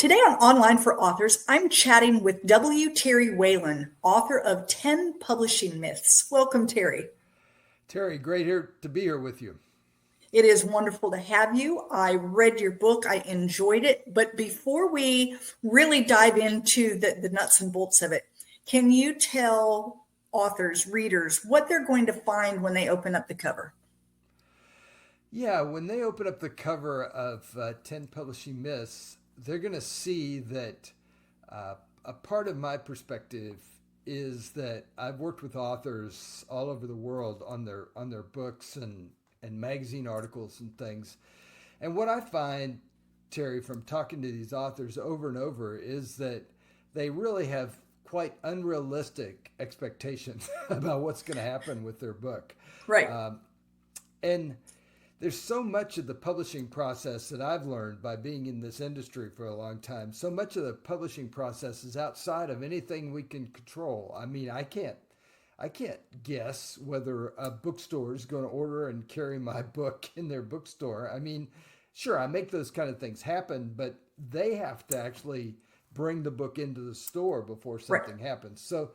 Today on Online for Authors, I'm chatting with W. Terry Whalin, author of 10 Publishing Myths. Welcome, Terry. Terry, great to be here with you. It is wonderful to have you. I read your book. I enjoyed it. But before we really dive into the nuts and bolts of it, can you tell authors, readers, what they're going to find when they open up the cover? Yeah, when they open up the cover of 10 Publishing Myths, they're going to see that a part of my perspective is that I've worked with authors all over the world on their books and magazine articles and things. And what I find, Terry, from talking to these authors over and over is that they really have quite unrealistic expectations about what's going to happen with their book. Right. And there's so much of the publishing process that I've learned by being in this industry for a long time. So much of the publishing process is outside of anything we can control. I mean, I can't guess whether a bookstore is going to order and carry my book in their bookstore. I mean, sure, I make those kind of things happen, but they have to actually bring the book into the store before something happens. So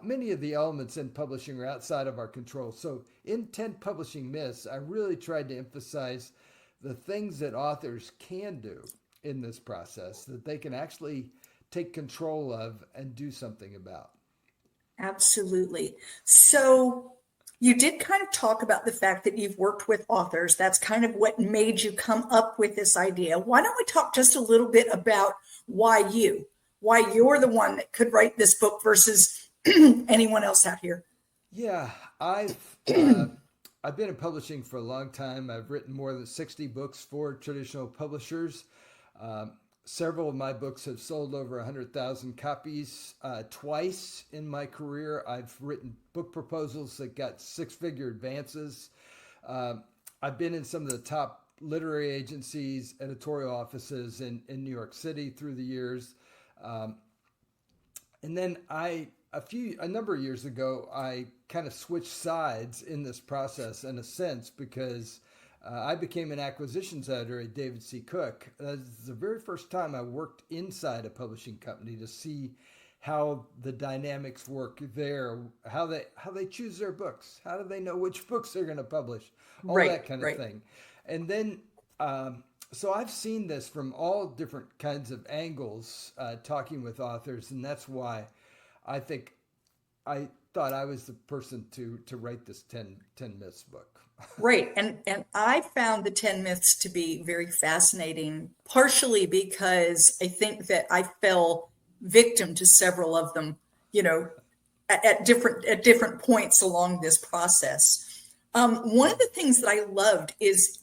many of the elements in publishing are outside of our control. So in 10 Publishing Myths, I really tried to emphasize the things that authors can do in this process that they can actually take control of and do something about. Absolutely. So you did kind of talk about the fact that you've worked with authors. That's kind of what made you come up with this idea. Why don't we talk just a little bit about why you're the one that could write this book versus anyone else out here? Yeah, I've been in publishing for a long time. I've written more than 60 books for traditional publishers. Several of my books have sold over 100,000 copies. Twice in my career, I've written book proposals that got six-figure advances. I've been in some of the top literary agencies, editorial offices in New York City through the years. And then a number of years ago, I kind of switched sides in this process in a sense because I became an acquisitions editor at David C. Cook. That's the very first time I worked inside a publishing company to see how the dynamics work there, how they choose their books, how do they know which books they're going to publish, all that kind of thing. And then, so I've seen this from all different kinds of angles, talking with authors, and that's why I thought I was the person to write this 10 Myths book. Right. And I found the 10 Myths to be very fascinating, partially because I think that I fell victim to several of them, at different points along this process. One of the things that I loved is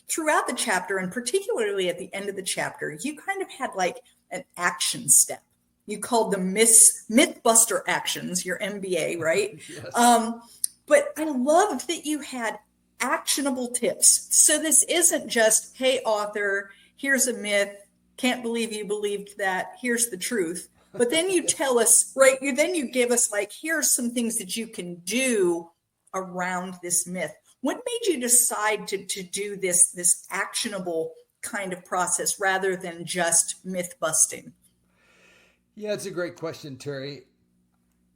throughout the chapter, and particularly at the end of the chapter, you kind of had like an action step. You called them Mythbuster actions, your MBA, right? Yes. But I loved that you had actionable tips. So this isn't just, hey, author, here's a myth. Can't believe you believed that. Here's the truth. But then you tell us, right? Then you give us like, here's some things that you can do around this myth. What made you decide to do this actionable kind of process rather than just myth busting? Yeah, it's a great question, Terry.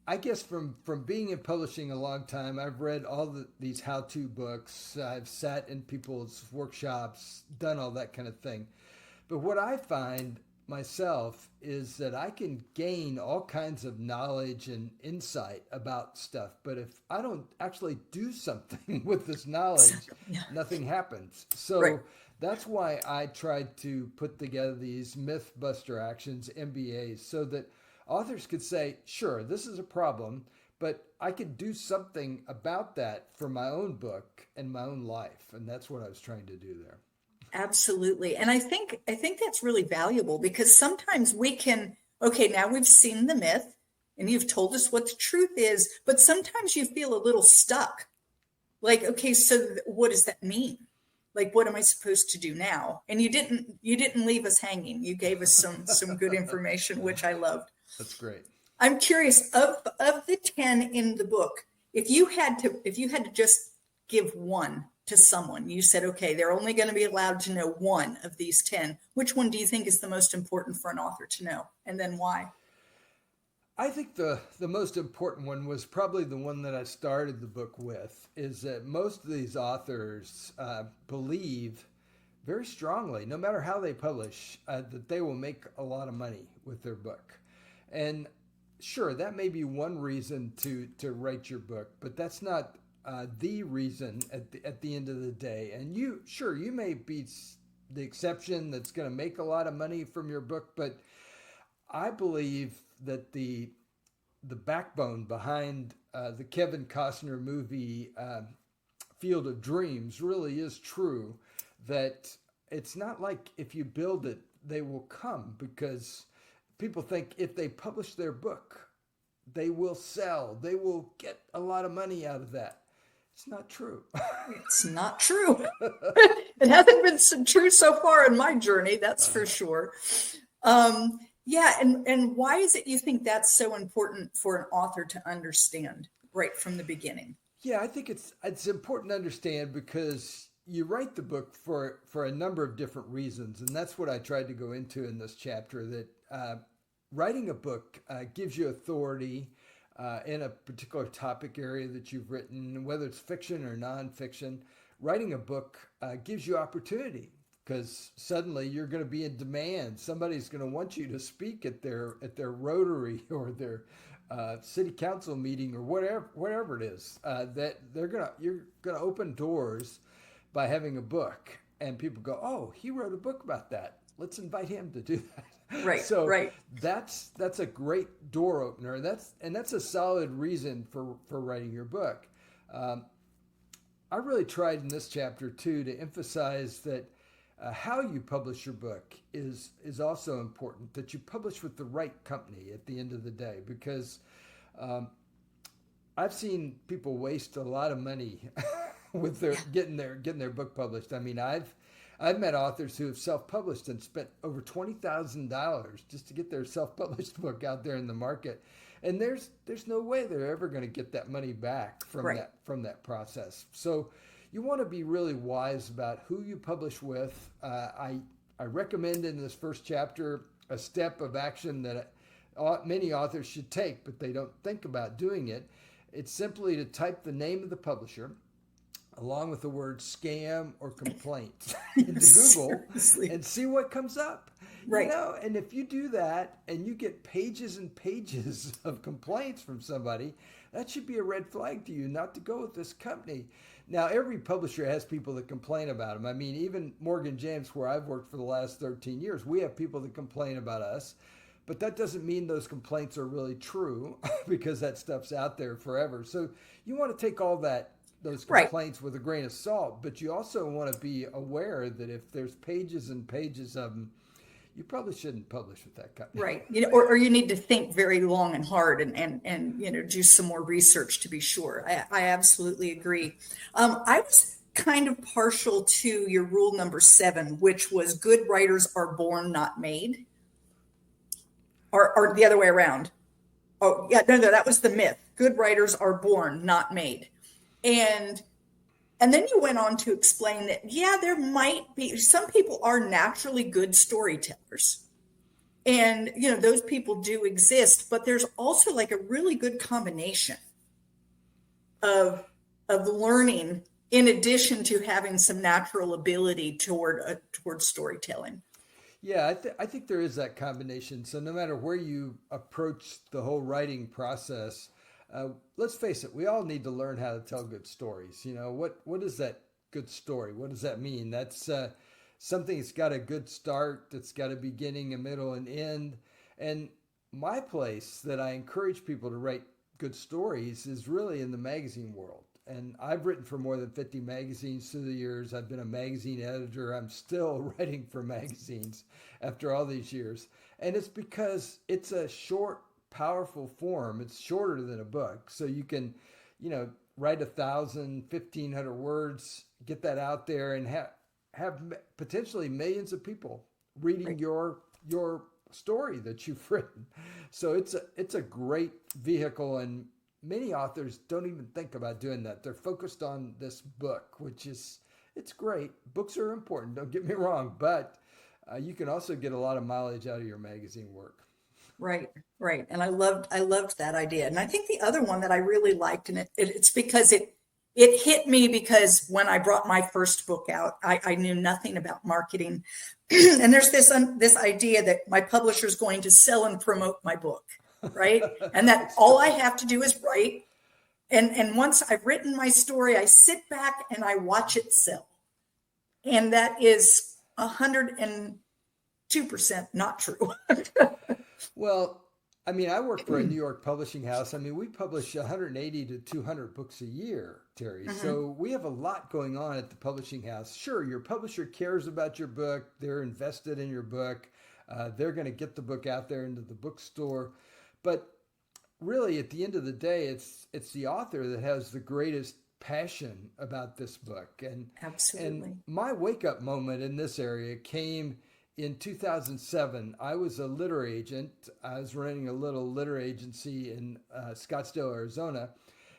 I guess from being in publishing a long time, I've read all these how-to books. I've sat in people's workshops, done all that kind of thing. But what I find myself is that I can gain all kinds of knowledge and insight about stuff. But if I don't actually do something with this knowledge, nothing happens. So that's why I tried to put together these Mythbuster actions, MBAs, so that authors could say, sure, this is a problem, but I could do something about that for my own book and my own life. And that's what I was trying to do there. Absolutely. And I think that's really valuable because sometimes now we've seen the myth and you've told us what the truth is, but sometimes you feel a little stuck. Like, okay, so what does that mean? Like, what am I supposed to do now? And you didn't leave us hanging. You gave us some good information, which I loved. That's great. I'm curious of the 10 in the book, if you had to just give one to someone, you said, okay, they're only going to be allowed to know one of these 10. Which one do you think is the most important for an author to know? And then why? I think the most important one was probably the one that I started the book with, is that most of these authors believe very strongly, no matter how they publish, that they will make a lot of money with their book. And sure, that may be one reason to write your book, but that's not the reason at the end of the day. And you may be the exception that's going to make a lot of money from your book, but I believe that the backbone behind the Kevin Costner movie Field of Dreams really is true, that it's not like if you build it, they will come, because people think if they publish their book, they will sell, they will get a lot of money out of that. It's not true. It's not true. It hasn't been true so far in my journey, that's for sure. Yeah, and why is it you think that's so important for an author to understand right from the beginning? Yeah, I think it's important to understand because you write the book for a number of different reasons, and that's what I tried to go into in this chapter. That writing a book gives you authority in a particular topic area that you've written, whether it's fiction or nonfiction. Writing a book gives you opportunity, because suddenly you're going to be in demand. Somebody's going to want you to speak at their Rotary or their city council meeting or whatever it is. That you're going to open doors by having a book, and people go, "Oh, he wrote a book about that. Let's invite him to do that." Right. So right. that's a great door opener. That's a solid reason for writing your book. I really tried in this chapter too to emphasize that how you publish your book is also important. That you publish with the right company at the end of the day, because I've seen people waste a lot of money with their getting their book published. I mean, I've met authors who have self-published and spent over $20,000 just to get their self-published book out there in the market, and there's no way they're ever going to get that money back from that process. So you want to be really wise about who you publish with. I recommend in this first chapter a step of action that many authors should take, but they don't think about doing it. It's simply to type the name of the publisher along with the word scam or complaint into Google and see what comes up. Right. And if you do that and you get pages and pages of complaints from somebody, that should be a red flag to you not to go with this company. Now, every publisher has people that complain about them. I mean, even Morgan James, where I've worked for the last 13 years, we have people that complain about us. But that doesn't mean those complaints are really true, because that stuff's out there forever. So you want to take all those complaints with a grain of salt, but you also want to be aware that if there's pages and pages of them, you probably shouldn't publish with that company. Right. Or you need to think very long and hard and do some more research to be sure. I absolutely agree. I was kind of partial to your rule number 7, which was good writers are born, not made. Or the other way around. Oh, yeah, no, that was the myth. Good writers are born, not made. And then you went on to explain that, yeah, there might be, some people are naturally good storytellers. And, those people do exist, but there's also like a really good combination of learning in addition to having some natural ability toward storytelling. Yeah, I think there is that combination. So no matter where you approach the whole writing process, let's face it, we all need to learn how to tell good stories. What is that good story? What does that mean? That's something that's got a good start, that's got a beginning, a middle, and end. And my place that I encourage people to write good stories is really in the magazine world. And I've written for more than 50 magazines through the years. I've been a magazine editor. I'm still writing for magazines after all these years. And it's because it's a short, powerful form. It's shorter than a book. So you can, write 1,000, 1,500 words, get that out there, and have potentially millions of people reading your story that you've written. So it's a great vehicle, and many authors don't even think about doing that. They're focused on this book, which is, it's great. Books are important, don't get me wrong, but you can also get a lot of mileage out of your magazine work. Right, right. And I loved that idea. And I think the other one that I really liked, and it's because it hit me because when I brought my first book out, I knew nothing about marketing. And there's this idea that my publisher is going to sell and promote my book, right? And that all I have to do is write. And once I've written my story, I sit back and I watch it sell. And that is 102% not true. Well, I mean, I work for a New York publishing house. I mean, we publish 180 to 200 books a year, Terry. Mm-hmm. So we have a lot going on at the publishing house. Sure, your publisher cares about your book. They're invested in your book. They're going to get the book out there into the bookstore. But really, at the end of the day, it's the author that has the greatest passion about this book. And absolutely. And my wake-up moment in this area came in 2007. I was a literary agent. I was running a little literary agency in Scottsdale, Arizona.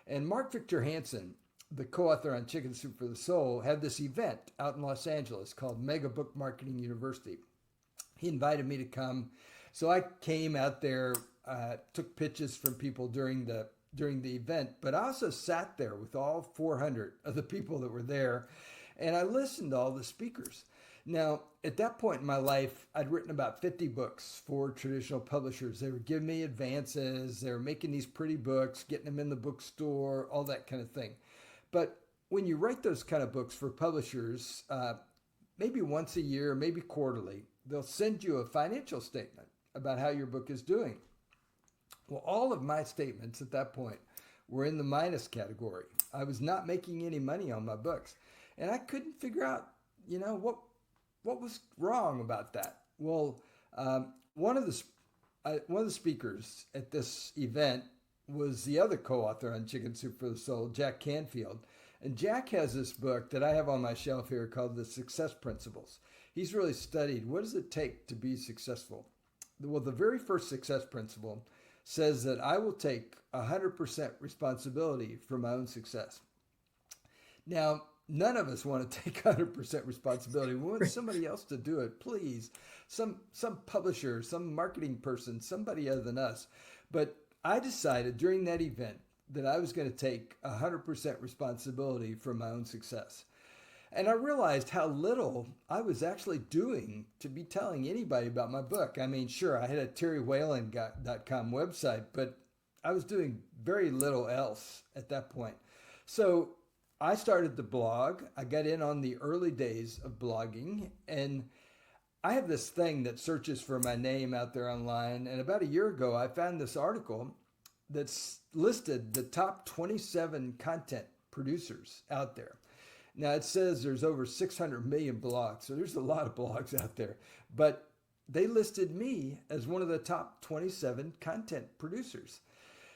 And Mark Victor Hansen, the co-author on Chicken Soup for the Soul, had this event out in Los Angeles called Mega Book Marketing University. He invited me to come. So I came out there, took pitches from people during the event, but I also sat there with all 400 of the people that were there, and I listened to all the speakers. Now, at that point in my life, I'd written about 50 books for traditional publishers. They were giving me advances. They were making these pretty books, getting them in the bookstore, all that kind of thing. But when you write those kind of books for publishers, maybe once a year, maybe quarterly, they'll send you a financial statement about how your book is doing. Well, all of my statements at that point were in the minus category. I was not making any money on my books. And I couldn't figure out, what was wrong about that. Well, one of the speakers at this event was the other co-author on Chicken Soup for the Soul, Jack Canfield. And Jack has this book that I have on my shelf here called The Success Principles. He's really studied what does it take to be successful. Well, the very first success principle says that I will take 100% responsibility for my own success. Now, none of us want to take 100% responsibility. We want somebody else to do it, please. Some publisher, some marketing person, somebody other than us. But I decided during that event that I was going to take 100% responsibility for my own success. And I realized how little I was actually doing to be telling anybody about my book. I mean, sure, I had a terrywhalin.com website, but I was doing very little else at that point. So I started the blog. I got in on the early days of blogging, and I have this thing that searches for my name out there online. And about a year ago, I found this article that's listed the top 27 content producers out there. Now, it says there's over 600 million blogs, so there's a lot of blogs out there. But they listed me as one of the top 27 content producers.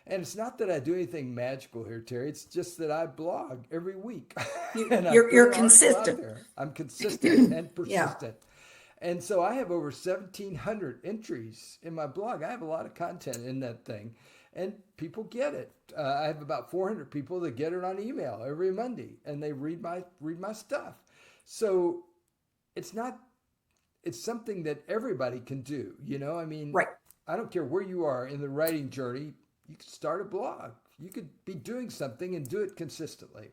And it's not that I do anything magical here, Terry. It's just that I blog every week. You're consistent. I'm consistent and persistent. Yeah. And so I have over 1,700 entries in my blog. I have a lot of content in that thing. And people get it. I have about 400 people that get it on email every Monday, and they read my stuff. So it's something that everybody can do. I mean, right. I don't care where you are in the writing journey. You could start a blog. You could be doing something and do it consistently.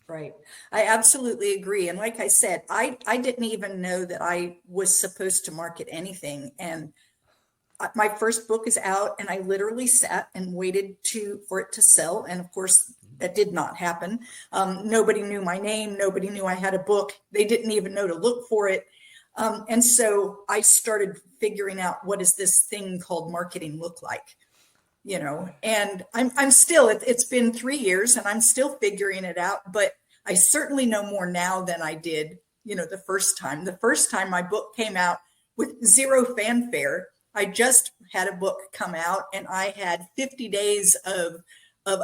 Right. I absolutely agree. And like I said, I didn't even know that I was supposed to market anything. And my first book is out, and I literally sat and waited for it to sell. And of course, that did not happen. Nobody knew my name. Nobody knew I had a book. They didn't even know to look for it. And so I started figuring out, what does this thing called marketing look like? And I'm still, it's been 3 years and I'm still figuring it out, but I certainly know more now than I did, the first time. The first time my book came out with zero fanfare. I just had a book come out, and I had 50 days of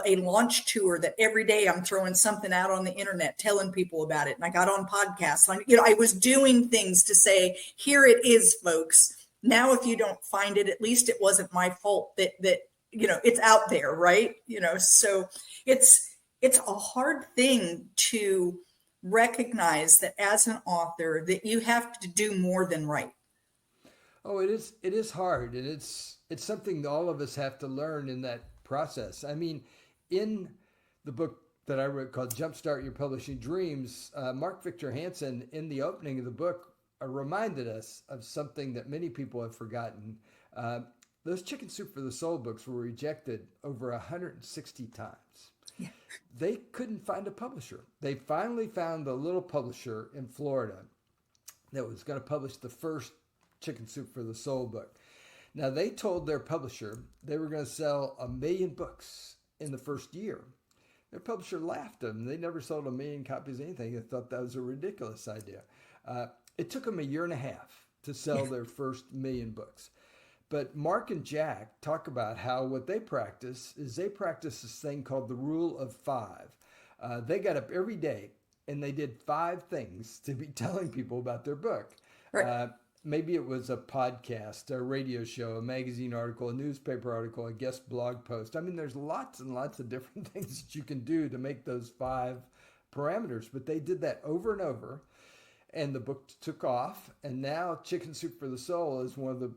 a launch tour that every day I'm throwing something out on the internet, telling people about it. And I got on podcasts. I was doing things to say, here it is, folks. Now, if you don't find it, at least it wasn't my fault that it's out there, right? So it's a hard thing to recognize that as an author that you have to do more than write. Oh, it is. It is hard, and it's something that all of us have to learn in that process. I mean, in the book that I wrote called "Jumpstart Your Publishing Dreams," Mark Victor Hansen, in the opening of the book, reminded us of something that many people have forgotten. Uh, those Chicken Soup for the Soul books were rejected over 160 times. Yeah. They couldn't find a publisher. They finally found a little publisher in Florida that was going to publish the first Chicken Soup for the Soul book. Now, they told their publisher they were going to sell 1 million books in the first year. Their publisher laughed at them. They never sold 1 million copies of anything. They thought that was a ridiculous idea. It took them 1.5 years to sell their first 1 million books. But Mark and Jack talk about how what they practice is they practice this thing called the rule of 5. They got up every day and they did 5 things to be telling people about their book. Right. Maybe it was a podcast, a radio show, a magazine article, a newspaper article, a guest blog post. I mean, there's lots and lots of different things that you can do to make those 5 parameters. But they did that over and over, and the book took off. And now Chicken Soup for the Soul is one of the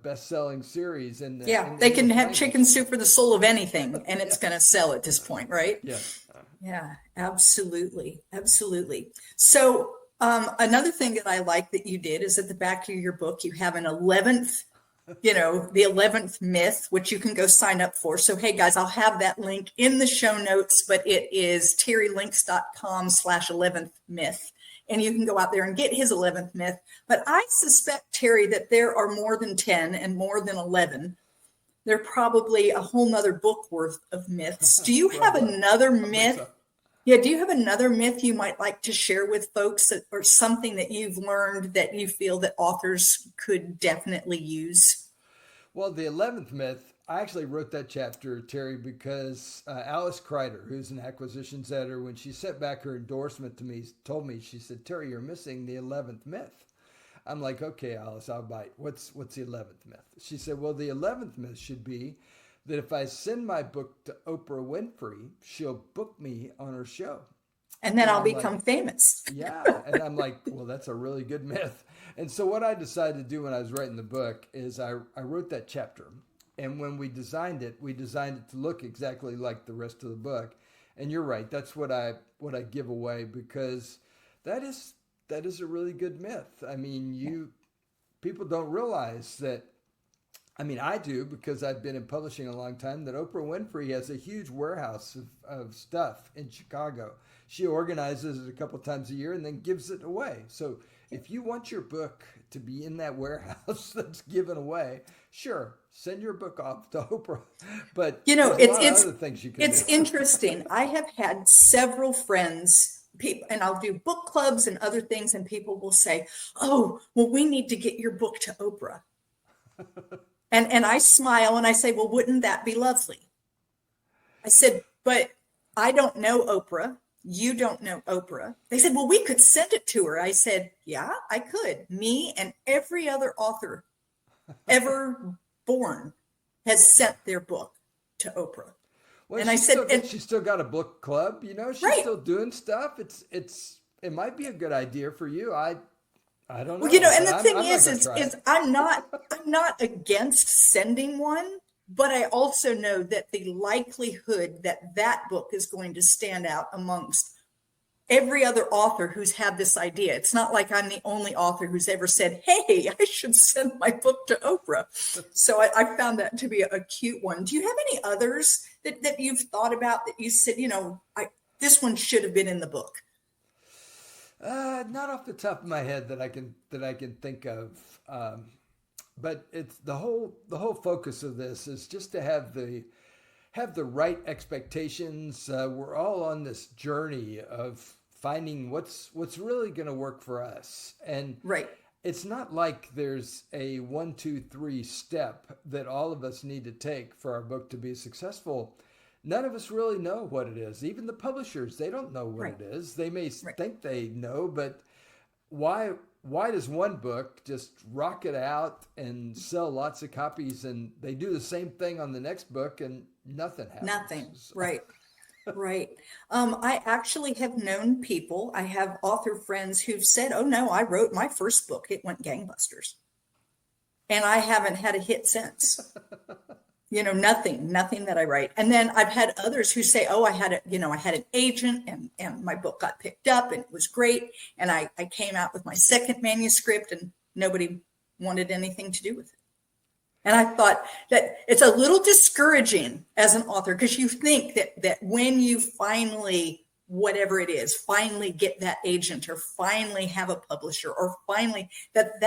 best-selling series. They can have Chicken Soup for the Soul of anything, and it's going to sell at this point, right? Yeah. Yeah, absolutely. Absolutely. So another thing that I like that you did is at the back of your book, you have an 11th, the 11th myth, which you can go sign up for. So, hey guys, I'll have that link in the show notes, but it is terrylinks.com/11th myth. And you can go out there and get his 11th myth. But I suspect, Terry, that there are more than 10 and more than 11. They're probably a whole nother book worth of myths. Do you have another myth? Yeah, do you have another myth you might like to share with folks, or something that you've learned that you feel that authors could definitely use? Well, the 11th myth, I actually wrote that chapter, Terry, because Alice Kreider, who's an acquisitions editor, when she sent back her endorsement to me, told me, she said, "Terry, you're missing the 11th myth." I'm like, "Okay, Alice, I'll bite. What's the 11th myth?" She said, "Well, the 11th myth should be that if I send my book to Oprah Winfrey, she'll book me on her show. And then I'll become famous." Yeah. And I'm like, well, that's a really good myth. And so what I decided to do when I was writing the book is I wrote that chapter. And when we designed it to look exactly like the rest of the book. And you're right. That's what I give away, because that is a really good myth. I mean, people don't realize that. I mean, I do, because I've been in publishing a long time, that Oprah Winfrey has a huge warehouse of stuff in Chicago. She organizes it a couple times a year and then gives it away. So if you want your book to be in that warehouse that's given away, sure, send your book off to Oprah. But it's other things you can do. Interesting. I have had several friends, people, and I'll do book clubs and other things, and people will say, "Oh, well, we need to get your book to Oprah." And I smile and I say, "Well, wouldn't that be lovely?" I said, "But I don't know Oprah. You don't know Oprah." They said, "Well, we could send it to her." I said, "Yeah, I could. Me and every other author ever born has sent their book to Oprah." Well, and I said, she's still got a book club. She's right. still doing stuff. It might be a good idea for you. I don't know. Well, and the thing is I'm not against sending one, but I also know that the likelihood that book is going to stand out amongst every other author who's had this idea. It's not like I'm the only author who's ever said, "Hey, I should send my book to Oprah." So I found that to be a cute one. Do you have any others that you've thought about that you said, this one should have been in the book? Not off the top of my head that I can think of. But it's the whole focus of this is just to have the right expectations. We're all on this journey of finding what's really going to work for us. And right. It's not like there's a 1, 2, 3 step that all of us need to take for our book to be successful. None of us really know what it is. Even the publishers, they don't know what it is. They may think they know, but why why does one book just rocket out and sell lots of copies, and they do the same thing on the next book and nothing Nothing. happens? Right. Right. I actually have known people, I have author friends who've said, oh no, I wrote my first book. It went gangbusters. And I haven't had a hit since. Nothing that I write. And then I've had others who say, oh, I had an agent and my book got picked up and it was great. And I came out with my second manuscript and nobody wanted anything to do with it. And I thought that it's a little discouraging as an author because you think that when you finally, whatever it is, finally get that agent or finally have a publisher or finally that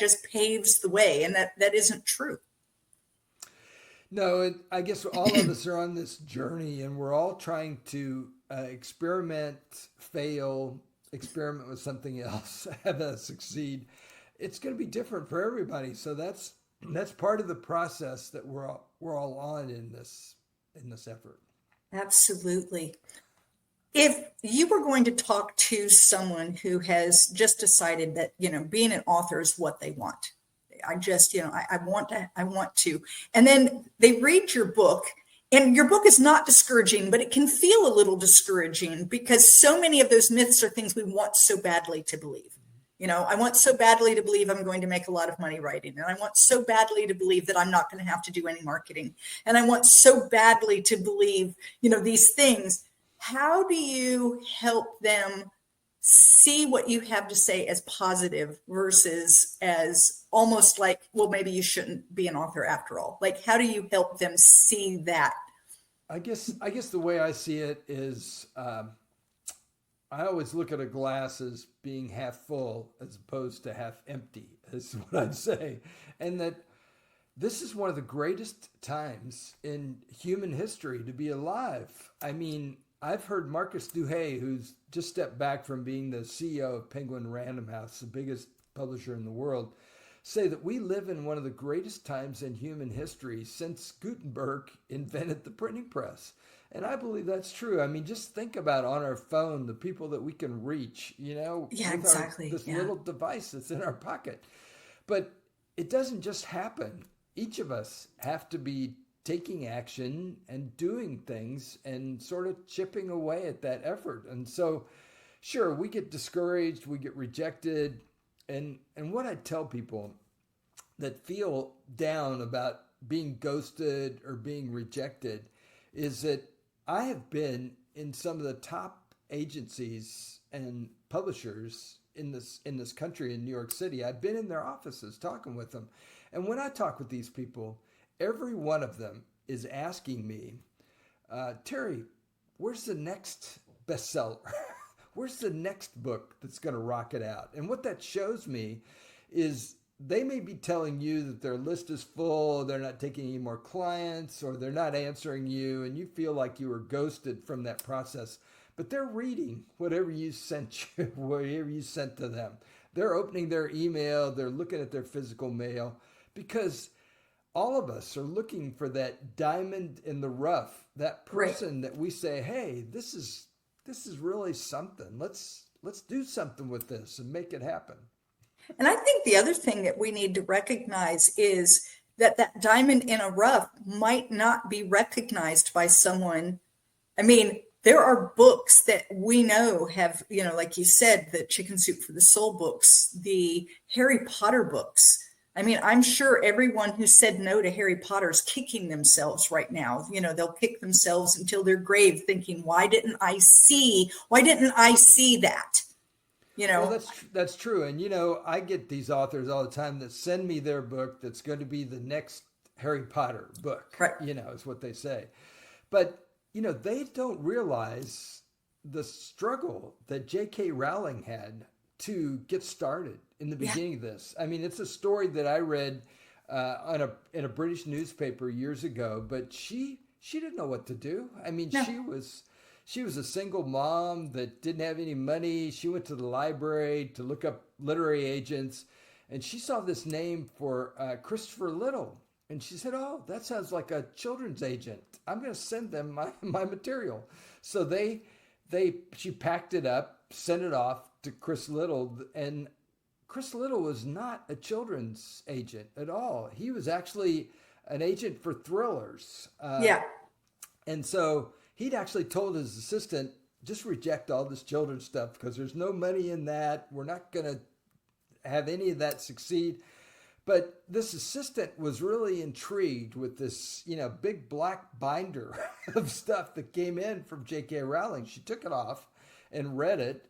just paves the way, and that isn't true. No, I guess all of us are on this journey, and we're all trying to experiment, fail, experiment with something else, have that succeed. It's going to be different for everybody. So that's part of the process that we're all on in this effort. Absolutely. If you were going to talk to someone who has just decided that, being an author is what they want. I want to. And then they read your book, and your book is not discouraging, but it can feel a little discouraging because so many of those myths are things we want so badly to believe. I want so badly to believe I'm going to make a lot of money writing. And I want so badly to believe that I'm not going to have to do any marketing. And I want so badly to believe, these things. How do you help them see what you have to say as positive versus as almost like, well, maybe you shouldn't be an author after all? Like, how do you help them see that? I guess the way I see it is, I always look at a glass as being half full as opposed to half empty, is what I'd say. And that this is one of the greatest times in human history to be alive. I mean, I've heard Marcus Duhay, who's just stepped back from being the CEO of Penguin Random House, the biggest publisher in the world, say that we live in one of the greatest times in human history since Gutenberg invented the printing press. And I believe that's true. I mean, just think about on our phone, the people that we can reach, Yeah, with exactly. this little device that's in our pocket. But it doesn't just happen. Each of us have to be taking action and doing things and sort of chipping away at that effort. And so, sure, we get discouraged, we get rejected. And what I tell people that feel down about being ghosted or being rejected is that I have been in some of the top agencies and publishers in this country, in New York City. I've been in their offices talking with them. And when I talk with these people, every one of them is asking me, Terry, where's the next bestseller? Where's the next book that's going to rock it out? And what that shows me is they may be telling you that their list is full, they're not taking any more clients, or they're not answering you, and you feel like you were ghosted from that process. But they're reading whatever you sent to them. They're opening their email, they're looking at their physical mail, because all of us are looking for that diamond in the rough, that person that we say, hey, this is really something. Let's do something with this and make it happen. And I think the other thing that we need to recognize is that diamond in a rough might not be recognized by someone. I mean, there are books that we know have, like you said, the Chicken Soup for the Soul books, the Harry Potter books. I mean, I'm sure everyone who said no to Harry Potter is kicking themselves right now. They'll kick themselves until their grave thinking, why didn't I see that? Well, that's true. And, I get these authors all the time that send me their book that's going to be the next Harry Potter book, right. Is what they say. But, they don't realize the struggle that J.K. Rowling had to get started in the beginning of this. I mean, it's a story that I read in a British newspaper years ago, but she didn't know what to do. I mean, no. She was a single mom that didn't have any money. She went to the library to look up literary agents, and she saw this name for Christopher Little. And she said, oh, that sounds like a children's agent. I'm going to send them my material. So she packed it up, sent it off to Chris Little, and Chris Little was not a children's agent at all. He was actually an agent for thrillers. Yeah, And so he'd actually told his assistant, just reject all this children's stuff because there's no money in that. We're not going to have any of that succeed. But this assistant was really intrigued with this, big black binder of stuff that came in from J.K. Rowling. She took it off and read it.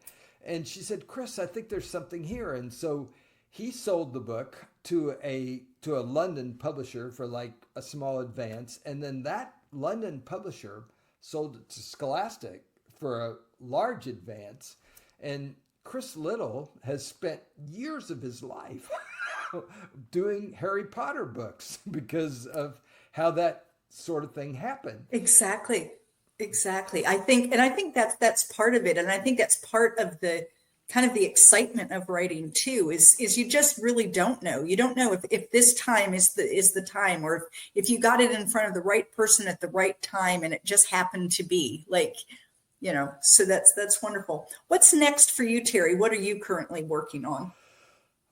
And she said, Chris, I think there's something here. And so he sold the book to a London publisher for like a small advance. And then that London publisher sold it to Scholastic for a large advance. And Chris Little has spent years of his life doing Harry Potter books because of how that sort of thing happened. exactly. Exactly. I think that's part of it. And I think that's part of the kind of the excitement of writing too, is you just really don't know. You don't know if this time is the time, or if you got it in front of the right person at the right time and it just happened to be like, so that's wonderful. What's next for you, Terry? What are you currently working on?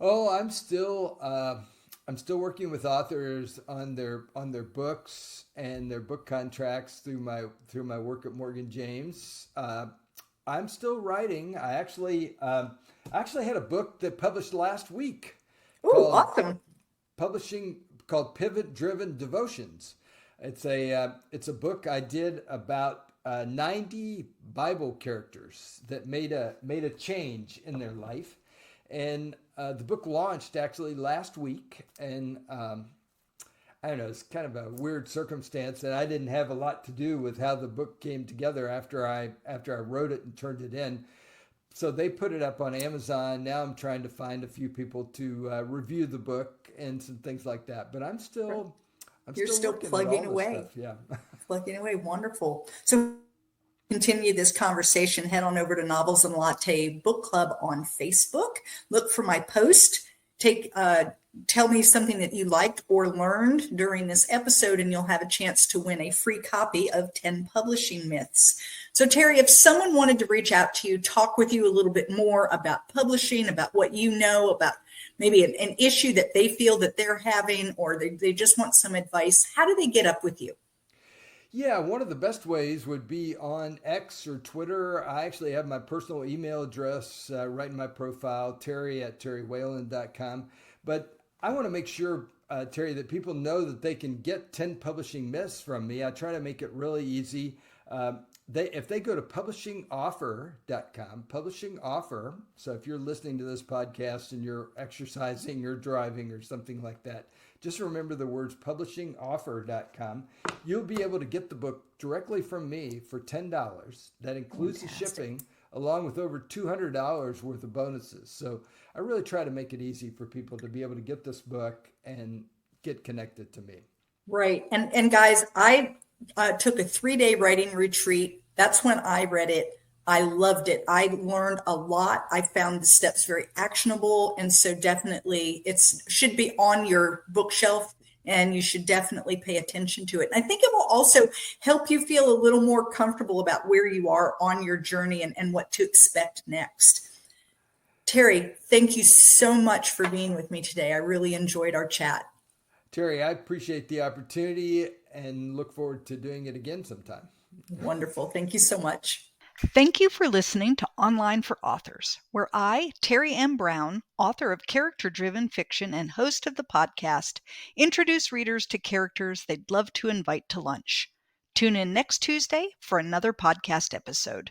Oh, I'm still working with authors on their books and their book contracts through my work at Morgan James. I'm still writing. I actually had a book that published last week Oh, called awesome. publishing called Pivot Driven Devotions. It's a book I did about 90 Bible characters that made a change in their life, and the book launched actually last week. And I don't know, it's kind of a weird circumstance, and I didn't have a lot to do with how the book came together after I wrote it and turned it in. So they put it up on Amazon. Now I'm trying to find a few people to review the book and some things like that. But I'm still You're still working at plugging all this away, stuff. Yeah. plugging away. Wonderful. So continue this conversation, head on over to Novels and Latte Book Club on Facebook. Look for my post. Tell me something that you liked or learned during this episode, and you'll have a chance to win a free copy of 10 Publishing Myths. So, Terry, if someone wanted to reach out to you, talk with you a little bit more about publishing, about what you know, about maybe an issue that they feel that they're having, or they just want some advice, how do they get up with you? Yeah, one of the best ways would be on X or Twitter. I actually have my personal email address right in my profile, terry@terrywhalin.com. But I want to make sure, Terry, that people know that they can get 10 publishing myths from me. I try to make it really easy. If they go to publishingoffer.com, publishing offer. So if you're listening to this podcast and you're exercising or driving or something like that, just remember the words publishingoffer.com. You'll be able to get the book directly from me for $10. That includes the shipping, along with over $200 worth of bonuses. So I really try to make it easy for people to be able to get this book and get connected to me. Right. And guys, I took a 3-day writing retreat. That's when I read it. I loved it. I learned a lot. I found the steps very actionable. And so definitely should be on your bookshelf, and you should definitely pay attention to it. And I think it will also help you feel a little more comfortable about where you are on your journey and what to expect next. Terry, thank you so much for being with me today. I really enjoyed our chat. Terry, I appreciate the opportunity and look forward to doing it again sometime. Wonderful. Thank you so much. Thank you for listening to Online for Authors, where I, Terry M. Brown, author of character-driven fiction and host of the podcast, introduce readers to characters they'd love to invite to lunch. Tune in next Tuesday for another podcast episode.